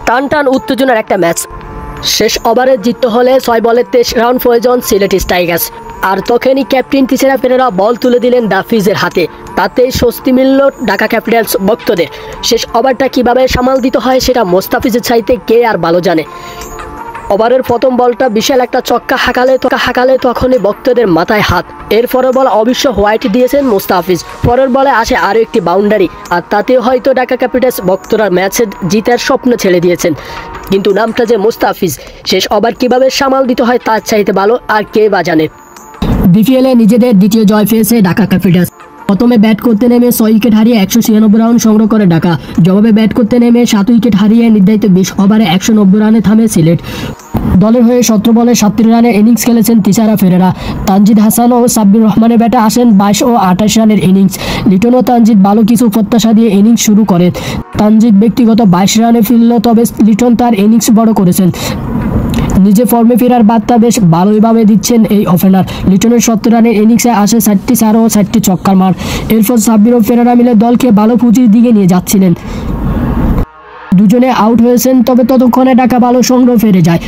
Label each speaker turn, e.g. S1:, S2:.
S1: টান টান উত্তেজনার একটা ম্যাচ। শেষ ওভারে জিততে হলে 6 বলে 23 রান প্রয়োজন সিলেট টাইগার্স। আর তখনই ক্যাপ্টেন তিশারা পেরেরা বল তুলে দিলেন দাফিজের হাতে। তাতেই স্বস্তি মিলল ঢাকা ক্যাপিটালস ভক্তদের। শেষ ওভারটা কীভাবে সামাল দিতে হয় সেটা মোস্তাফিজের চাইতে কে আর ভালো জানে। ওভারের প্রথম বলটা বিশাল একটা চক্কা হাঁকালে তখনই ভক্তদের মাথায় হাত। এর পরের বল অবশ্য হোয়াইট দিয়েছেন মোস্তাফিজ। পরের বলে আসে আরও একটি বাউন্ডারি, আর তাতে হয়তো ঢাকা ক্যাপিটালস ভক্তরা ম্যাচে জিতার স্বপ্ন ছেড়ে দিয়েছেন। কিন্তু নামটা যে মোস্তাফিজ, শেষ ওভার কীভাবে সামাল দিতে হয় তার চাইতে ভালো আর কে বা জানে। বিপিএলে নিজেদের দ্বিতীয় জয় পেয়েছে ঢাকা ক্যাপিটালস। প্রথমে ব্যাট করতে নেমে 6 উইকেট হারিয়ে 196 রান সংগ্রহ করে ঢাকা। জবাবে ব্যাট করতে নেমে 7 উইকেট হারিয়ে নির্ধারিত 20 ওভারে 190 রানে থামে সিলেট। দলের হয়ে 17 বলে 37 রানের ইনিংস খেলেছেন তিশারা পেরেরা। তানজিদ হাসান ও সাব্বির রহমানের ব্যাটে আসেন 22 ও 28 রানের ইনিংস। লিটন ও তানজিদ ভালো কিছু প্রত্যাশা দিয়ে ইনিংস শুরু করেন। তানজিদ ব্যক্তিগত 22 রানে ফিরল, তবে লিটন তার ইনিংস বড় করেছেন। নিজে ফর্মে ফেরার বার্তা বেশ ভালোইভাবে দিচ্ছেন এই ওপেনার। লিটনের 70 রানের ইনিংসে আসে 4টি চার ও 4টি ছক্কার মার। এরপর সাব্বির ও পেরেরা মিলে দলকে ভালো পুঁজির দিকে নিয়ে যাচ্ছিলেন। দুজনে আউট হয়েছেন, তবে ততক্ষণে ঢাকা ভালো সংগ্রহ ফিরে যায়।